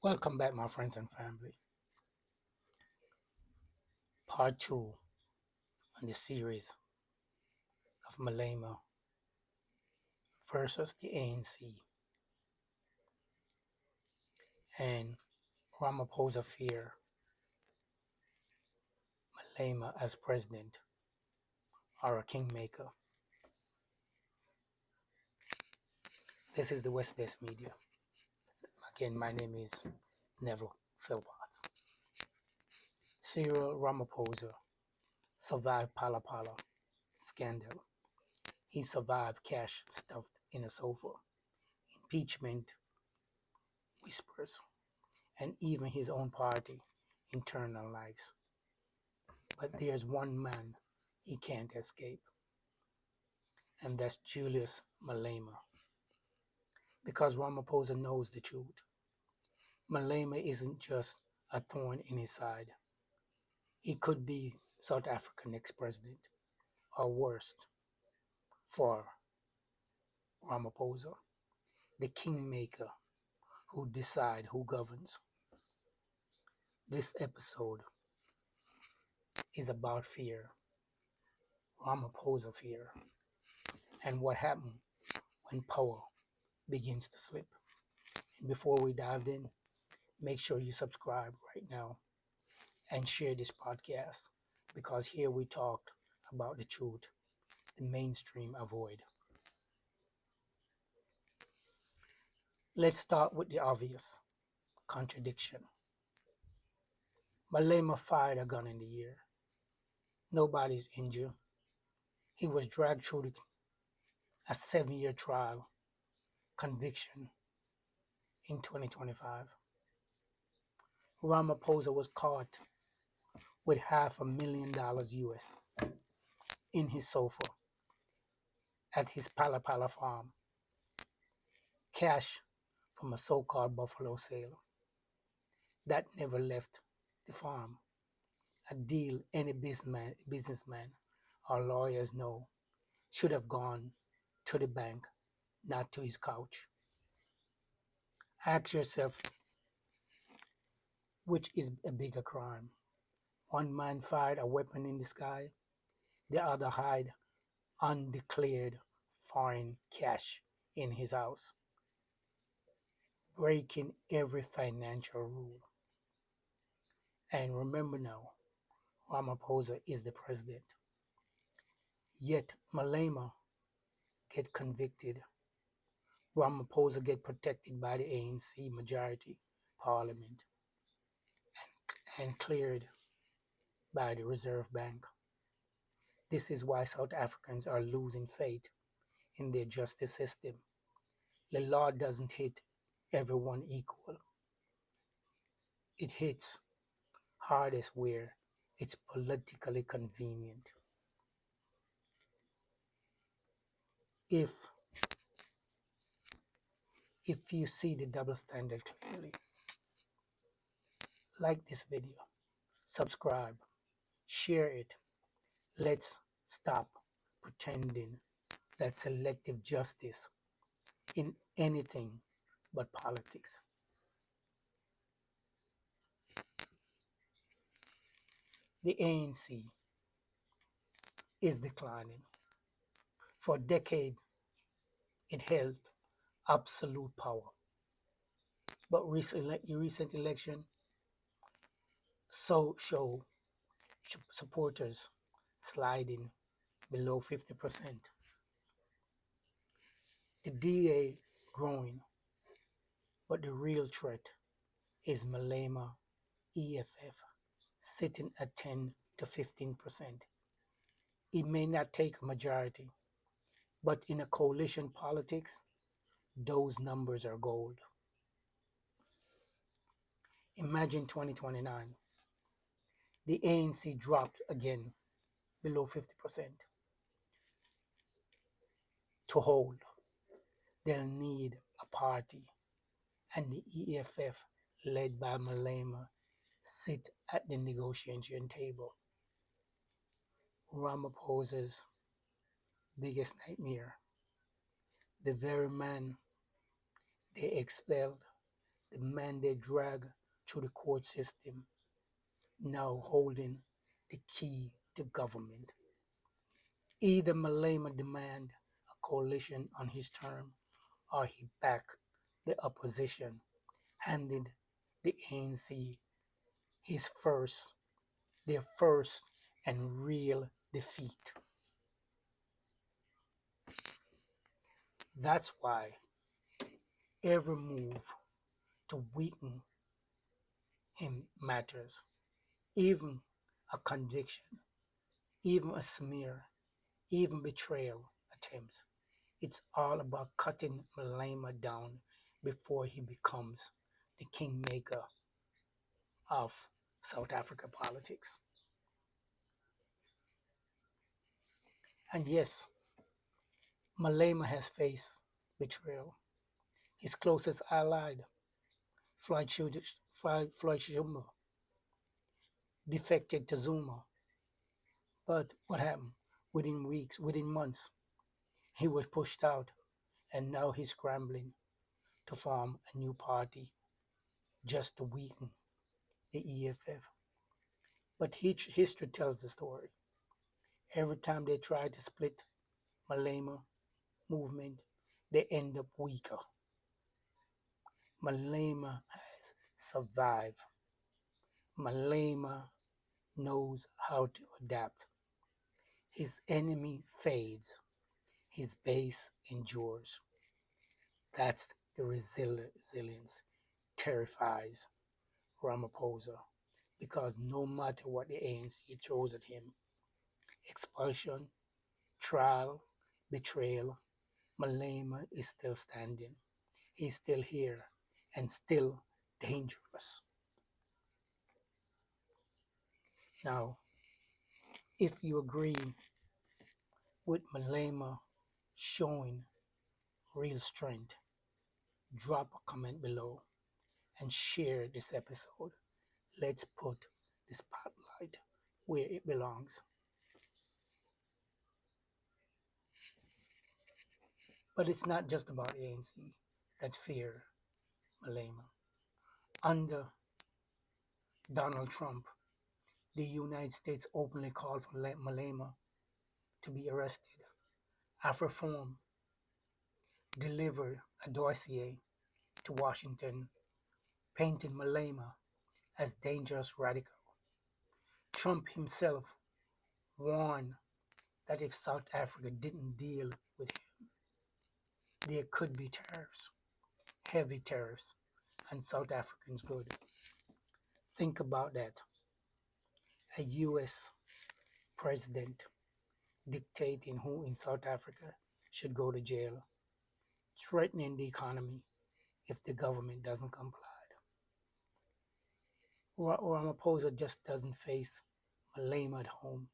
Welcome back, my friends and family. Part 2 on the series of Malema versus the ANC and Ramaphosa fear Malema as president or a kingmaker. This is the West Best Media. Again, my name is Neville Philpotts. Cyril Ramaphosa survived Pala Pala scandal. He survived cash stuffed in a sofa, impeachment whispers, and even his own party internal lives. But there's one man he can't escape, and that's Julius Malema. Because Ramaphosa knows the truth. Malema isn't just a thorn in his side. He could be South Africa's next president, or worse, for Ramaphosa, the kingmaker who decides who governs. This episode is about fear, Ramaphosa fear, and what happens when power begins to slip. And before we dive in, make sure you subscribe right now and share this podcast because here we talk about the truth the mainstream avoid. Let's start with the obvious contradiction. Malema fired a gun in the air. Nobody's injured. He was dragged through a 7-year trial conviction in 2025. Ramaphosa was caught with $500,000 US in his sofa at his Pala Pala farm, cash from a so-called buffalo sale that never left the farm, a deal any businessman or lawyers know should have gone to the bank, not to his couch. Ask yourself, which is a bigger crime? One man fired a weapon in the sky, the other hid undeclared foreign cash in his house, breaking every financial rule. And remember now, Ramaphosa is the president. Yet Malema get convicted. Ramaphosa get protected by the ANC majority parliament and cleared by the Reserve Bank. This is why South Africans are losing faith in their justice system. The law doesn't hit everyone equal. It hits hardest where it's politically convenient. If if you see the double standard clearly, like this video, subscribe, share it. Let's stop pretending that selective justice in anything but politics. The ANC is declining. For a decade, it held absolute power. But recent election show supporters sliding below 50%. The DA growing, but the real threat is Malema EFF sitting at 10 to 15%. It may not take a majority, but in a coalition politics, those numbers are gold. Imagine 2029. The ANC dropped again below 50% to hold. They'll need a party, and the EFF, led by Malema, sit at the negotiation table. Ramaphosa's biggest nightmare, the very man they expelled the man they drag through the court system, now holding the key to government. Either Malema demand a coalition on his term or he back the opposition, handed the ANC his first, their first and real defeat. That's why every move to weaken him matters, even a conviction, even a smear, even betrayal attempts. It's all about cutting Malema down before he becomes the kingmaker of South Africa politics. And yes, Malema has faced betrayal. His closest ally, Floyd Schumer, defected to Zuma. But what happened? Within weeks, within months, he was pushed out, and now he's scrambling to form a new party just to weaken the EFF. But history tells the story. Every time they try to split Malema movement, they end up weaker. Malema has survived. Malema knows how to adapt. His enemy fades. His base endures. That's the resilience terrifies Ramaphosa because no matter what the ANC throws at him, expulsion, trial, betrayal, Malema is still standing. He's still here and still dangerous. Now, if you agree with Malema showing real strength, drop a comment below and share this episode. Let's put the spotlight where it belongs. But it's not just about ANC that fear Malema. Under Donald Trump, the United States openly called for Malema to be arrested. AfriForum delivered a dossier to Washington painting Malema as dangerous radical. Trump himself warned that if South Africa didn't deal with him, there could be tariffs, heavy tariffs, and South Africans could. Think about that. A US president dictating who in South Africa should go to jail, threatening the economy if the government doesn't comply. Ramaphosa just doesn't face Malema at home.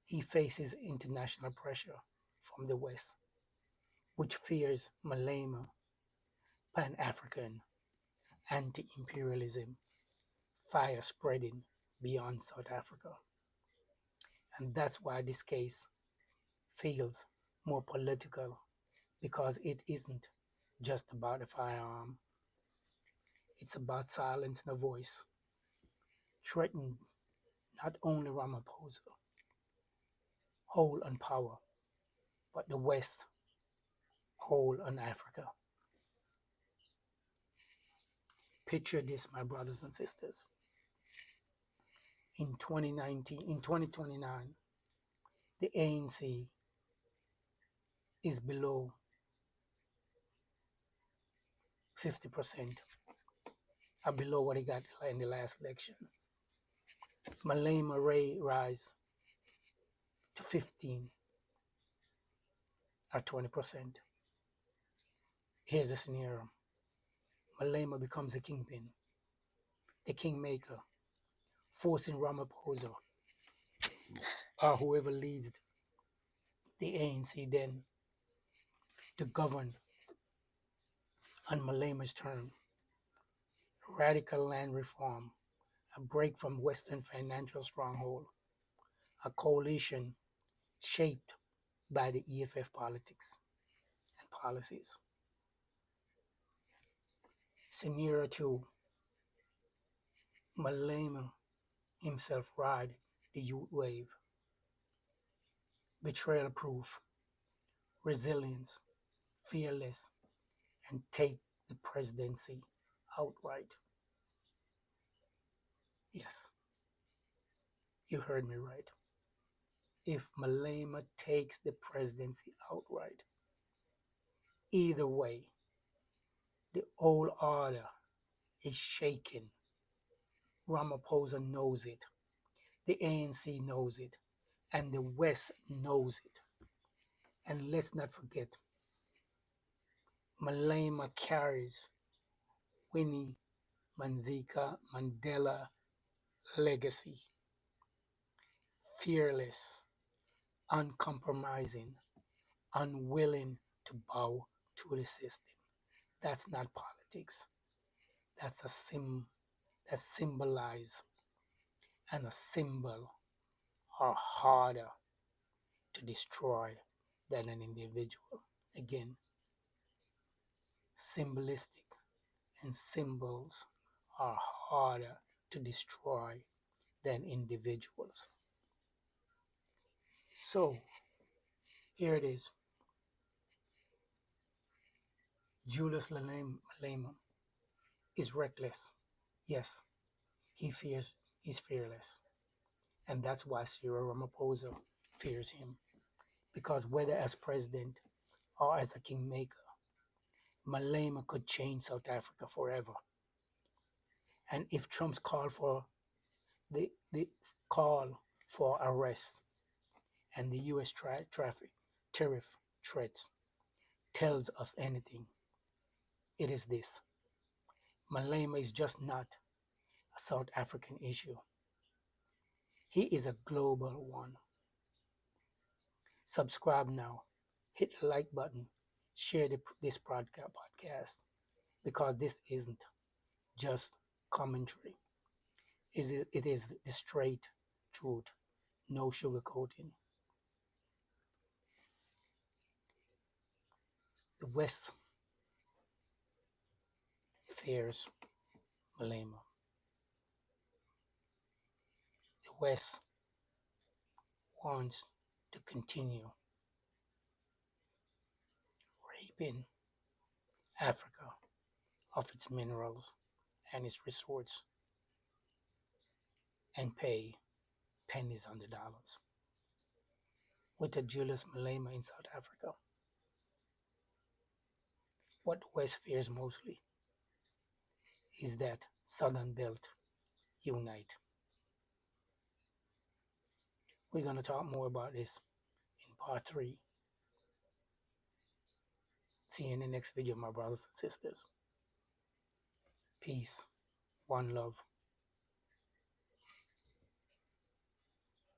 He faces international pressure from the West, which fears Malema Pan-African anti-imperialism fire spreading beyond South Africa. And that's why this case feels more political because it isn't just about a firearm. It's about silencing a voice, threatening not only Ramaphosa, hold on power, but the West, hold on Africa. Picture this, my brothers and sisters. In 2019, in 2029, the ANC is below 50%, or below what he got in the last election. Malema Ray rise to 15 or 20%. Here's the scenario. Malema becomes the kingpin, the kingmaker, forcing Ramaphosa or whoever leads the ANC then to govern on Malema's term. Radical land reform, a break from Western financial stronghold, a coalition shaped by the EFF politics and policies. Similar to Malema himself ride the youth wave, betrayal proof, resilience, fearless, and take the presidency outright. Yes, you heard me right. If Malema takes the presidency outright, either way, the whole order is shaken. Ramaphosa knows it, the ANC knows it, and the West knows it. And let's not forget, Malema carries Winnie Manzika Mandela legacy, fearless, uncompromising, unwilling to bow to the system. That's not politics. That's a that symbolize and a symbol are harder to destroy than an individual. Again, symbolistic and symbols are harder to destroy than individuals. So here it is. Julius Malema is reckless. Yes, he's fearless. And that's why Cyril Ramaphosa fears him. Because whether as president or as a kingmaker, Malema could change South Africa forever. And if Trump's the call for arrest and the U.S. traffic tariff threats tells us anything, it is this: Malema is just not a South African issue. He is a global one. Subscribe now, hit the like button, share this podcast because this isn't just commentary. It is the straight truth, no sugarcoating. The West fears Malema. The West wants to continue raping Africa of its minerals and its resources and pay pennies on the dollars. With the Julius Malema in South Africa, what the West fears mostly is that Southern Belt unite. We're going to talk more about this in part 3. See you in the next video, my brothers and sisters. Peace, one love.